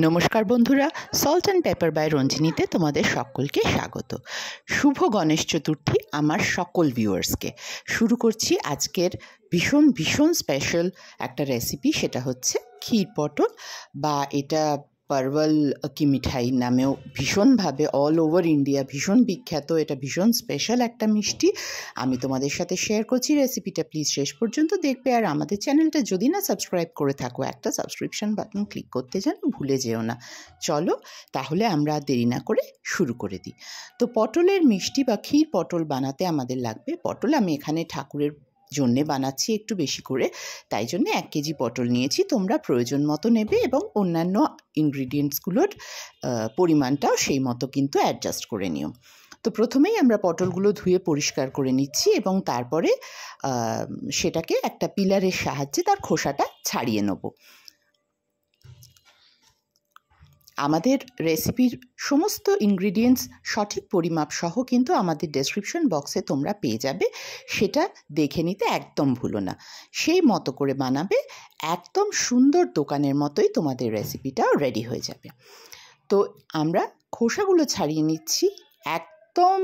নমস্কার বন্ধুরা, salt and pepper by রঞ্জিনীতে তোমাদের সকলকে স্বাগত। শুভ গণেশ চতুর্থী আমার সকল ভিউয়ার্সকে। শুরু করছি আজকের ভীষণ স্পেশাল একটা রেসিপি, সেটা হচ্ছে ক্ষীর পটল, বা এটা পারওয়াল কি মিঠাই নামেও ভীষণভাবে অল ওভার ইন্ডিয়া ভীষণ বিখ্যাত। এটা ভীষণ স্পেশাল একটা মিষ্টি। আমি তোমাদের সাথে শেয়ার করছি রেসিপিটা, প্লিজ শেষ পর্যন্ত দেখবে। আর আমাদের চ্যানেলটা যদি না সাবস্ক্রাইব করে থাকো, একটা সাবস্ক্রিপশন বাটন ক্লিক করতে যেন ভুলে যেও না। চলো তাহলে আমরা দেরি না করে শুরু করে দিই। তো পটলের মিষ্টি বা ক্ষীর পটল বানাতে আমাদের লাগবে পটল। আমি এখানে ঠাকুরের জন্যে বানাচ্ছি একটু বেশি করে, তাই জন্য 1 কেজি পটল নিয়েছি। তোমরা প্রয়োজন মতো নেবে এবং অন্যান্য ইনগ্রিডিয়েন্টসগুলোর পরিমাণটাও সেই মতো কিন্তু অ্যাডজাস্ট করে নিও। তো প্রথমেই আমরা পটলগুলো ধুয়ে পরিষ্কার করে নিচ্ছি এবং তারপরে সেটাকে একটা পিলারের সাহায্যে তার খোসাটা ছাড়িয়ে নেব। আমাদের রেসিপির সমস্ত ইনগ্রিডিয়েন্টস সঠিক পরিমাপ সহ কিন্তু আমাদের ডেসক্রিপশন বক্সে তোমরা পেয়ে যাবে, সেটা দেখে নিতে একদম ভুলো না। সেই মতো করে বানাবে, একদম সুন্দর দোকানের মতোই তোমাদের রেসিপিটাও রেডি হয়ে যাবে। তো আমরা খোসাগুলো ছাড়িয়ে নিচ্ছি, একদম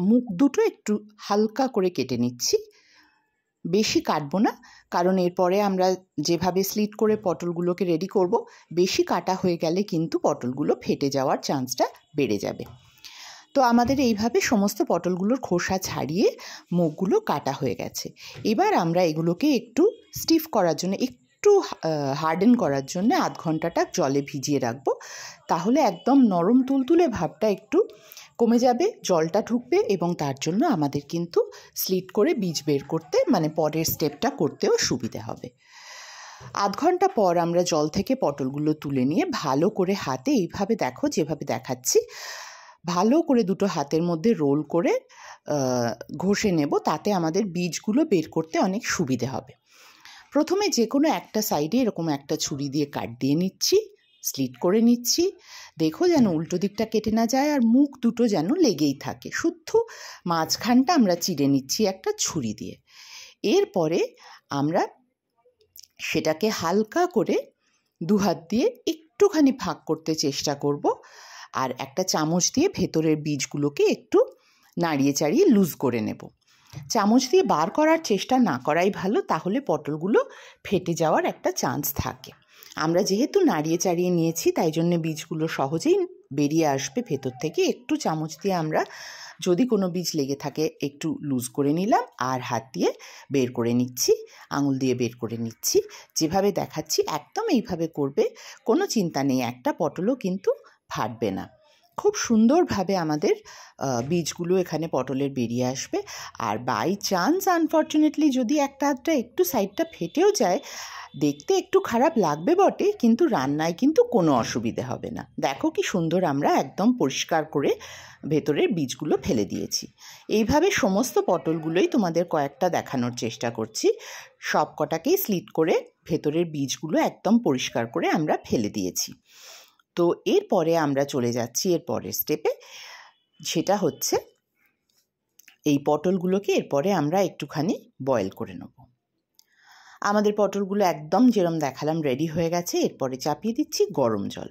মুখ দুটো একটু হালকা করে কেটে নিচ্ছি, বেশি কাটবো না, কারণ এরপরে আমরা যেভাবে স্লিট করে পটলগুলোকে রেডি করব, বেশি কাটা হয়ে গেলে কিন্তু পটলগুলো ফেটে যাওয়ার চান্সটা বেড়ে যাবে। তো আমাদের এইভাবে সমস্ত পটলগুলোর খোসা ছাড়িয়ে মুখগুলো কাটা হয়ে গেছে। এবার আমরা এগুলোকে একটু স্টিফ করার জন্য, একটু হার্ডেন করার জন্য আধ ঘন্টাটা জলে ভিজিয়ে রাখবো। তাহলে একদম নরম তুলতুলে ভাবটা একটু কমে যাবে, জলটা ঢুকবে এবং তার জন্য আমাদের কিন্তু স্লিট করে বীজ বের করতে, মানে পরের স্টেপটা করতেও সুবিধে হবে। আধ ঘন্টা পর আমরা জল থেকে পটলগুলো তুলে নিয়ে ভালো করে হাতে, এইভাবে দেখো যেভাবে দেখাচ্ছি, ভালো করে দুটো হাতের মধ্যে রোল করে ঘষে নেব, তাতে আমাদের বীজগুলো বের করতে অনেক সুবিধে হবে। প্রথমে যে কোনো একটা সাইডে এরকম একটা ছুরি দিয়ে কাট দিয়ে নিচ্ছি, স্লিট করে নিচ্ছি। দেখো যেন উল্টো দিকটা কেটে না যায় আর মুখ দুটো যেন লেগেই থাকে। শুদ্ধ মাঝখানটা আমরা চিড়ে নিচ্ছি একটা ছুরি দিয়ে। এরপরে আমরা সেটাকে হালকা করে দুহাত দিয়ে একটুখানি ফাঁক করতে চেষ্টা করব, আর একটা চামচ দিয়ে ভেতরের বীজগুলোকে একটু নাড়িয়ে চাড়িয়ে লুজ করে নেব। চামচ দিয়ে বার করার চেষ্টা না করাই ভালো, তাহলে পটলগুলো ফেটে যাওয়ার একটা চান্স থাকে। আমরা যেহেতু নাড়িয়ে চাড়িয়ে নিয়েছি, তাই জন্য বীজগুলো সহজেই বেরিয়ে আসবে ভেতর থেকে। একটু চামচ দিয়ে আমরা, যদি কোনো বীজ লেগে থাকে, একটু লুজ করে নিলাম আর হাত দিয়ে বের করে নিচ্ছি, আঙুল দিয়ে বের করে নিচ্ছি। যেভাবে দেখাচ্ছি একদম এইভাবে করবে, কোনো চিন্তা নেই, একটা পটলও কিন্তু ফাটবে না। খুব সুন্দরভাবে আমাদের বীজগুলো এখানে পটলের বেরিয়ে আসবে। আর বাই চান্স আনফর্চুনেটলি যদি একটা আধটা একটু সাইডটা ফেটেও যায়, দেখতে একটু খারাপ লাগবে বটে, কিন্তু রান্নায় কিন্তু কোনো অসুবিধে হবে না। দেখো কি সুন্দর আমরা একদম পরিষ্কার করে ভেতরের বীজগুলো ফেলে দিয়েছি। এইভাবে সমস্ত পটলগুলোই তোমাদের কয়েকটা দেখানোর চেষ্টা করছি। সব কটাকেই স্লিট করে ভেতরের বীজগুলো একদম পরিষ্কার করে আমরা ফেলে দিয়েছি। তো এরপরে আমরা চলে যাচ্ছি এর পরের স্টেপে, সেটা হচ্ছে এই পটলগুলোকে এরপরে আমরা একটুখানি বয়েল করে নেব। আমাদের পটলগুলো একদম যেরম দেখালাম রেডি হয়ে গেছে। এরপরে চাপিয়ে দিচ্ছি গরম জল।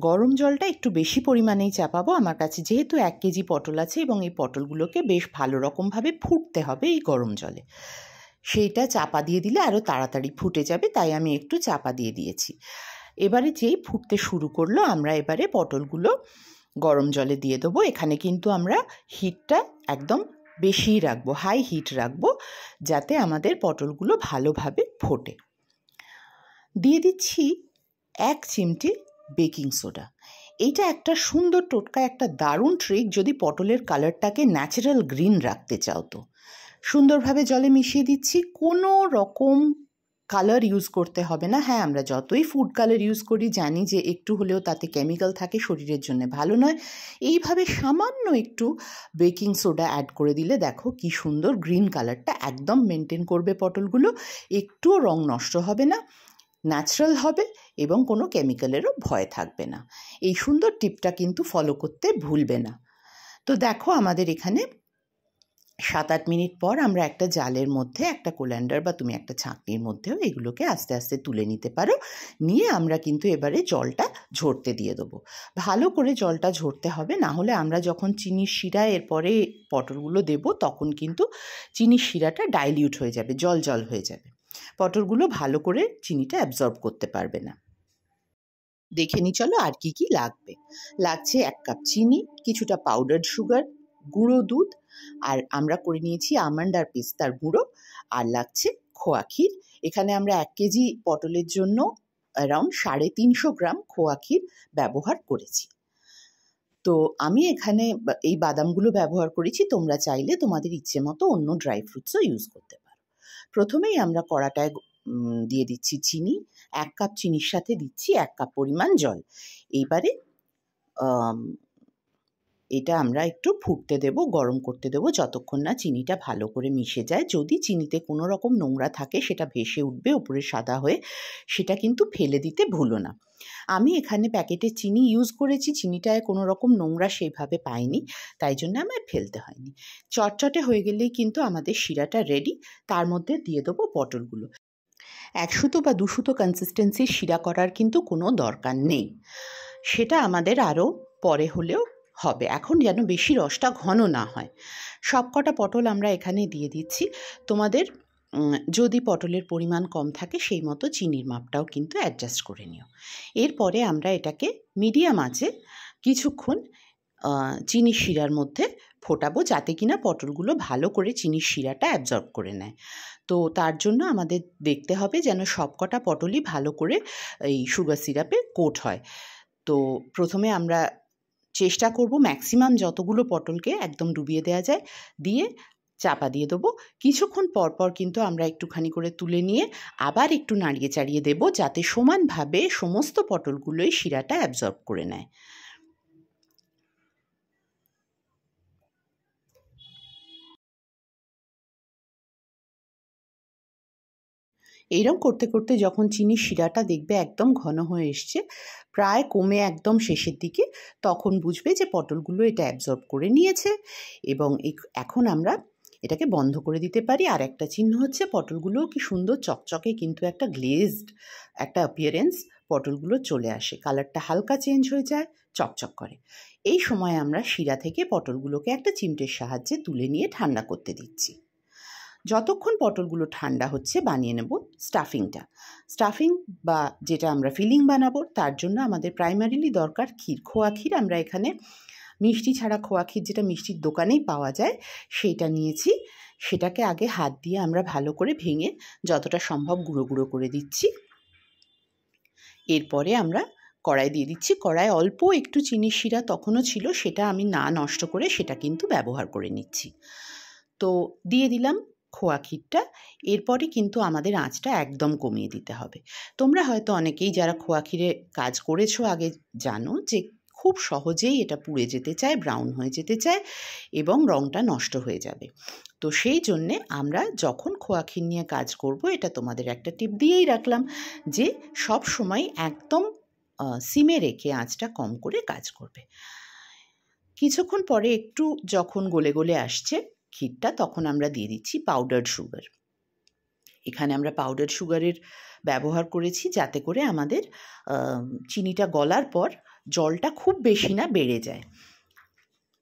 গরম জলটা একটু বেশি পরিমাণেই চাপাবো, আমার কাছে যেহেতু 1 কেজি পটল আছে এবং এই পটলগুলোকে বেশ ভালো রকমভাবে ফুটতে হবে এই গরম জলে। সেইটা চাপা দিয়ে দিলে আরও তাড়াতাড়ি ফুটে যাবে, তাই আমি একটু চাপা দিয়ে দিয়েছি। এবারে যেই ফুটতে শুরু করলো, আমরা এবারে পটলগুলো গরম জলে দিয়ে দেবো। এখানে কিন্তু আমরা হিটটা একদম বেশিই রাখবো, হাই হিট রাখবো, যাতে আমাদের পটলগুলো ভালোভাবে ফোটে। দিয়ে দিচ্ছি 1 চিমটি বেকিং সোডা। এইটা একটা সুন্দর টোটকা, একটা দারুণ ট্রিক যদি পটলের কালারটাকে ন্যাচারাল গ্রিন রাখতে চাও। তো সুন্দরভাবে জলে মিশিয়ে দিচ্ছি, কোনো রকম কালার ইউজ করতে হবে না। হ্যাঁ, আমরা যতই ফুড কালার ইউজ করি জানি যে একটু হলেও তাতে কেমিক্যাল থাকে, শরীরের জন্য ভালো নয়। এইভাবে সামান্য একটু বেকিং সোডা অ্যাড করে দিলে দেখো কি সুন্দর গ্রিন কালারটা একদম মেনটেন করবে পটলগুলো, একটুও রং নষ্ট হবে না, ন্যাচারাল হবে এবং কোনো কেমিক্যালেরও ভয় থাকবে না। এই সুন্দর টিপটা কিন্তু ফলো করতে ভুলবে না। তো দেখো আমাদের এখানে 7-8 মিনিট পর আমরা একটা জালের মধ্যে, একটা কোল্যান্ডার বা তুমি একটা ছাঁকনির মধ্যেও এগুলোকে আস্তে আস্তে তুলে নিতে পারো। নিয়ে আমরা কিন্তু এবারে জলটা ঝরতে দিয়ে দেবো। ভালো করে জলটা ঝরতে হবে, না হলে আমরা যখন চিনির শিরা এরপরে পটলগুলো দেব তখন কিন্তু চিনির শিরাটা ডাইলিউট হয়ে যাবে, জল জল হয়ে যাবে। পটলগুলো ভালো করে চিনিটা অ্যাবজর্ব করতে পারবে না। দেখে নি চলো আর কি কি লাগবে। লাগছে 1 কাপ চিনি, কিছুটা পাউডার সুগার, গুঁড়ো দুধ, আর আমরা করে নিয়েছি আমন্ড আর পেস্তার গুঁড়ো, আর লাগছে খোয়া ক্ষীর। এখানে আমরা 1 কেজি পটলের জন্য অ্যারাউন্ড 350 গ্রাম খোয়া ক্ষীর ব্যবহার করেছি। তো আমি এখানে এই বাদামগুলো ব্যবহার করেছি, তোমরা চাইলে তোমাদের ইচ্ছে মতো অন্য ড্রাই ফ্রুটসও ইউজ করতে পারো। প্রথমেই আমরা কড়াটায় দিয়ে দিচ্ছি চিনি। 1 কাপ চিনির সাথে দিচ্ছি 1 কাপ পরিমাণ জল। এইবারে এটা আমরা একটু ফুটতে দেব, গরম করতে দেব, যতক্ষণ না চিনিটা ভালো করে মিশে যায়। যদি চিনিতে কোনো রকম নোংরা থাকে সেটা ভেসে উঠবে উপরে সাদা হয়ে, সেটা কিন্তু ফেলে দিতে ভুলো না। আমি এখানে প্যাকেটের চিনি ইউজ করেছি, চিনিটায় কোনো রকম নোংরা সেইভাবে পাইনি, তাই জন্য আমায় ফেলতে হয়নি। চটচটে হয়ে গেলেই কিন্তু আমাদের শিরাটা রেডি। তার মধ্যে দিয়ে দেবো পটলগুলো। 1 সুতো বা 2 সুতো কনসিস্টেন্সির শিরা করার কিন্তু কোনো দরকার নেই, সেটা আমাদের আরও পরে হলেও হবে। এখন যেন বেশি রসটা ঘন না হয়। সবকটা পটল আমরা এখানে দিয়ে দিচ্ছি। তোমাদের যদি পটলের পরিমাণ কম থাকে সেই মতো চিনির মাপটাও কিন্তু অ্যাডজাস্ট করে নিও। এরপরে আমরা এটাকে মিডিয়াম আঁচে কিছুক্ষণ চিনির শিরার মধ্যে ফোটাবো, যাতে কিনা পটলগুলো ভালো করে চিনির শিরাটা অ্যাবজর্ব করে নেয়। তো তার জন্য আমাদের দেখতে হবে যেন সবকটা পটলই ভালো করে এই সুগার সিরাপে কোট হয়। তো প্রথমে আমরা চেষ্টা করব ম্যাক্সিমাম যতগুলো পটলকে একদম ডুবিয়ে দেওয়া যায় দিয়ে চাপা দিয়ে দেবো। কিছুক্ষণ পর পর কিন্তু আমরা একটুখানি করে তুলে নিয়ে আবার একটু নাড়িয়ে চাড়িয়ে দেবো, যাতে সমানভাবে সমস্ত পটলগুলোই শিরাটা অ্যাবজর্ব করে নেয়। এইরকম করতে করতে যখন চিনির শিরাটা দেখবে একদম ঘন হয়ে এসছে, প্রায় কমে একদম শেষের দিকে, তখন বুঝবে যে পটলগুলো এটা অ্যাবজর্ব করে নিয়েছে এবং এখন আমরা এটাকে বন্ধ করে দিতে পারি। আর একটা চিহ্ন হচ্ছে পটলগুলো কি সুন্দর চকচকে কিন্তু একটা গ্লেজড একটা অ্যাপিয়ারেন্স পটলগুলো চলে আসে, কালারটা হালকা চেঞ্জ হয়ে যায়, চকচক করে। এই সময় আমরা শিরা থেকে পটলগুলোকে একটা চিমটের সাহায্যে তুলে নিয়ে ঠান্ডা করতে দিচ্ছি। যতক্ষণ পটলগুলো ঠান্ডা হচ্ছে বানিয়ে নেব স্টাফিং বা যেটা আমরা ফিলিং বানাবো। তার জন্য আমাদের প্রাইমারিলি দরকার ক্ষীর, খোয়া ক্ষীর। আমরা এখানে মিষ্টি ছাড়া খোয়া ক্ষীর, যেটা মিষ্টির দোকানেই পাওয়া যায়, সেইটা নিয়েছি। সেটাকে আগে হাত দিয়ে আমরা ভালো করে ভেঙে যতটা সম্ভব গুঁড়ো গুঁড়ো করে দিচ্ছি। এরপরে আমরা কড়াই দিয়ে দিচ্ছি। কড়াই অল্প একটু চিনির শিরা তখনও ছিল, সেটা আমি না নষ্ট করে সেটা কিন্তু ব্যবহার করে নিচ্ছি। তো দিয়ে দিলাম খোয়া ক্ষীরটা। এরপরে কিন্তু আমাদের আঁচটা একদম কমিয়ে দিতে হবে। তোমরা হয়তো অনেকেই যারা খোয়া ক্ষীরে কাজ করেছো আগে জানো যে খুব সহজেই এটা পুড়ে যেতে চায়, ব্রাউন হয়ে যেতে চায় এবং রঙটা নষ্ট হয়ে যাবে। তো সেই জন্যে আমরা যখন খোয়া ক্ষীর নিয়ে কাজ করব, এটা তোমাদের একটা টিপ দিয়েই রাখলাম যে সব সময় একদম সিমে রেখে আঁচটা কম করে কাজ করবে। কিছুক্ষণ পরে একটু যখন গলে গলে আসছে ক্ষীরটা, তখন আমরা দিয়ে দিচ্ছি পাউডার সুগার। এখানে আমরা পাউডার সুগারের ব্যবহার করেছি যাতে করে আমাদের চিনিটা গলার পর জলটা খুব বেশি না বেড়ে যায়।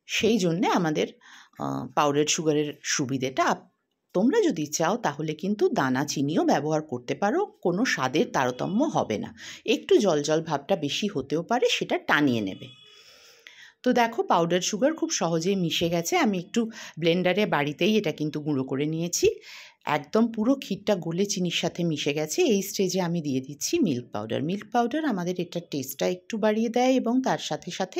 সেই জন্যে আমাদের পাউডার সুগারের সুবিধেটা। তোমরা যদি চাও তাহলে কিন্তু দানা চিনিও ব্যবহার করতে পারো, কোনো স্বাদের তারতম্য হবে না। একটু জল জল ভাবটা বেশি হতেও পারে, সেটা টানিয়ে নেবে। তো দেখো পাউডার সুগার খুব সহজেই মিশে গেছে। আমি একটু ব্লেন্ডারে বাড়িতেই এটা কিন্তু গুঁড়ো করে নিয়েছি। একদম পুরো ক্ষীরটা গলে চিনির সাথে মিশে গেছে। এই স্টেজে আমি দিয়ে দিচ্ছি মিল্ক পাউডার। আমাদের এটার টেস্টটা একটু বাড়িয়ে দেয় এবং তার সাথে সাথে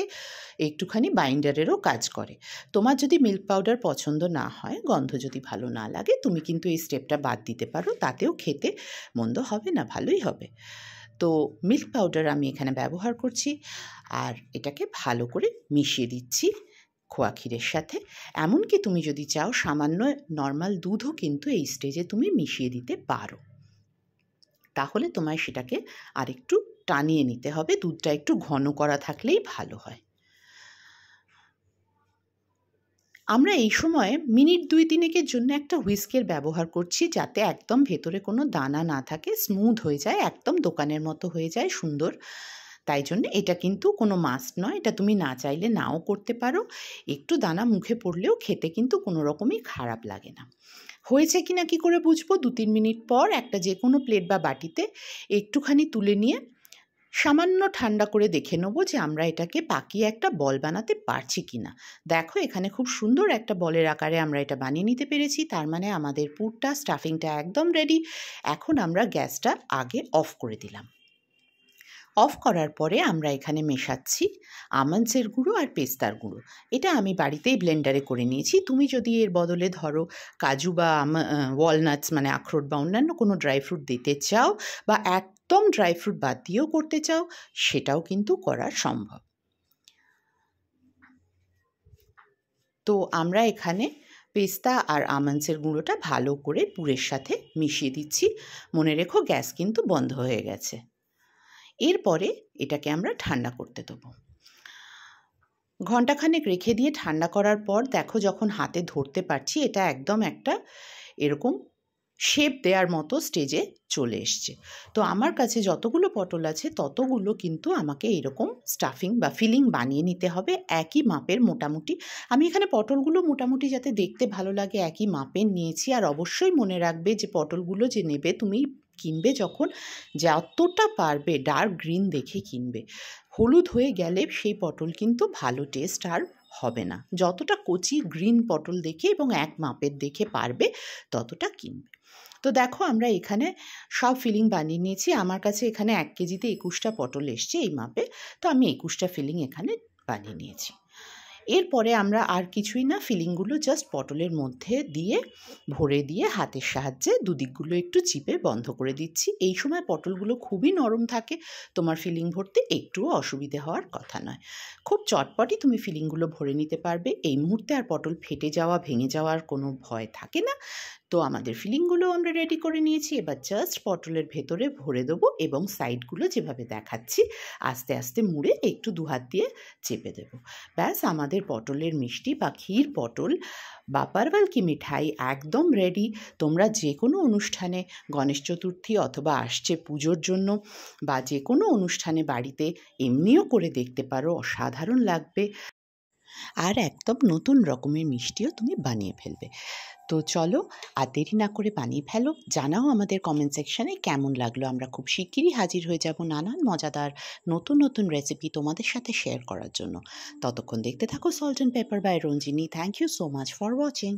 একটুখানি বাইন্ডারেরও কাজ করে। তোমার যদি মিল্ক পাউডার পছন্দ না হয়, গন্ধ যদি ভালো না লাগে, তুমি কিন্তু এই স্টেপটা বাদ দিতে পারো, তাতেও খেতে মন্দ হবে না, ভালোই হবে। তো মিল্ক পাউডার আমি এখানে ব্যবহার করছি আর এটাকে ভালো করে মিশিয়ে দিচ্ছি খোয়া ক্ষীরের সাথে। এমনকি তুমি যদি চাও সামান্য নর্মাল দুধও কিন্তু এই স্টেজে তুমি মিশিয়ে দিতে পারো। তাহলে তোমায় সেটাকে আরেকটু টানিয়ে নিতে হবে, দুধটা একটু ঘন করা থাকলেই ভালো হয়। আমরা এই সময় মিনিট 2-3 জন্য একটা হুইস্কের ব্যবহার করছি, যাতে একদম ভেতরে কোনো দানা না থাকে, স্মুথ হয়ে যায়, একদম দোকানের মতো হয়ে যায় সুন্দর। তাই জন্য এটা কিন্তু কোনো মাস্ট নয়, এটা তুমি না চাইলে নাও করতে পারো। একটু দানা মুখে পড়লেও খেতে কিন্তু কোনো রকমই খারাপ লাগে না। হয়েছে কি না কী করে বুঝবো? 2-3 মিনিট পর একটা যে কোনো প্লেট বা বাটিতে একটুখানি তুলে নিয়ে সামান্য ঠান্ডা করে দেখে নেবো যে আমরা এটাকে পাকিয়ে একটা বল বানাতে পারছি কি না। দেখো এখানে খুব সুন্দর একটা বলের আকারে আমরা এটা বানিয়ে নিতে পেরেছি। তার মানে আমাদের পুরটা, স্টাফিংটা একদম রেডি। এখন আমরা গ্যাসটা আগে অফ করে দিলাম। অফ করার পরে আমরা এখানে মেশাচ্ছি আমন্ডসের গুঁড়ো আর পেস্তার গুঁড়ো। এটা আমি বাড়িতেই ব্লেন্ডারে করে নিয়েছি। তুমি যদি এর বদলে ধরো কাজু বা ওয়ালনাটস মানে আখরোট বা অন্যান্য কোনো ড্রাই ফ্রুট দিতে চাও, বা একদম ড্রাই ফ্রুট বাদ দিয়েও করতে চাও, সেটাও কিন্তু করা সম্ভব। তো আমরা এখানে পেস্তা আর আমন্ডসের গুঁড়োটা ভালো করে পুরের সাথে মিশিয়ে দিচ্ছি। মনে রেখো গ্যাস কিন্তু বন্ধ হয়ে গেছে। এরপরে এটাকে আমরা ঠান্ডা করতে দেবো। ঘণ্টাখানেক রেখে দিয়ে ঠান্ডা করার পর দেখো যখন হাতে ধরতে পারছি এটা একদম একটা এরকম শেপ দেওয়ার মতো স্টেজে চলে এসছে। তো আমার কাছে যতগুলো পটল আছে ততগুলো কিন্তু আমাকে এরকম স্টাফিং বা ফিলিং বানিয়ে নিতে হবে একই মাপের মোটামুটি। আমি এখানে পটলগুলো মোটামুটি যাতে দেখতে ভালো লাগে একই মাপের নিয়েছি। আর অবশ্যই মনে রাখবে যে পটলগুলো যে নেবে তুমি কিনবে যখন, যতটা পারবে ডার্ক গ্রিন দেখে কিনবে। হলুদ হয়ে গেলে সেই পটল কিন্তু ভালো টেস্ট আর হবে না। যতটা কচি গ্রিন পটল দেখে এবং এক মাপের দেখে পারবে ততটা কিনবে। তো দেখো আমরা এখানে সব ফিলিং বানিয়ে নিয়েছি। আমার কাছে এখানে 1 কেজিতে 21টা পটল এসছে এই মাপে। তো আমি 21টা ফিলিং এখানে বানিয়ে নিয়েছি। এরপরে আমরা আর কিছুই না, ফিলিংগুলো জাস্ট পটলের মধ্যে দিয়ে ভরে দিয়ে হাতের সাহায্যে দুদিকগুলো একটু চিপে বন্ধ করে দিচ্ছি। এই সময় পটলগুলো খুবই নরম থাকে, তোমার ফিলিং ভরতে একটুও অসুবিধে হওয়ার কথা নয়। খুব চটপটই তুমি ফিলিংগুলো ভরে নিতে পারবে। এই মুহূর্তে আর পটল ফেটে যাওয়া, ভেঙে যাওয়ার কোনো ভয় থাকে না। তো আমাদের ফিলিংগুলো আমরা রেডি করে নিয়েছি। এবার জাস্ট পটলের ভেতরে ভরে দেবো এবং সাইডগুলো যেভাবে দেখাচ্ছি আস্তে আস্তে মুড়ে একটু 2 হাত দিয়ে চেপে দেবো। ব্যাস আমাদের পটলের মিষ্টি বা ক্ষীর পটল বা পারওয়াল কি মিঠাই একদম রেডি। তোমরা যে কোনো অনুষ্ঠানে, গণেশ চতুর্থী অথবা আসছে পুজোর জন্য, বা যে কোনো অনুষ্ঠানে বাড়িতে এমনিও করে দেখতে পারো, অসাধারণ লাগবে। আর একদম নতুন রকমের মিষ্টিও তুমি বানিয়ে ফেলবে। তো চলো আর দেরি না করে বানিয়ে ফেলো। জানাও আমাদের কমেন্ট সেকশানে কেমন লাগলো। আমরা খুব শিগগিরই হাজির হয়ে যাব নানান মজাদার নতুন নতুন রেসিপি তোমাদের সাথে শেয়ার করার জন্য। ততক্ষণ দেখতে থাকো salt and pepper by Ranjini. Thank you so much for watching.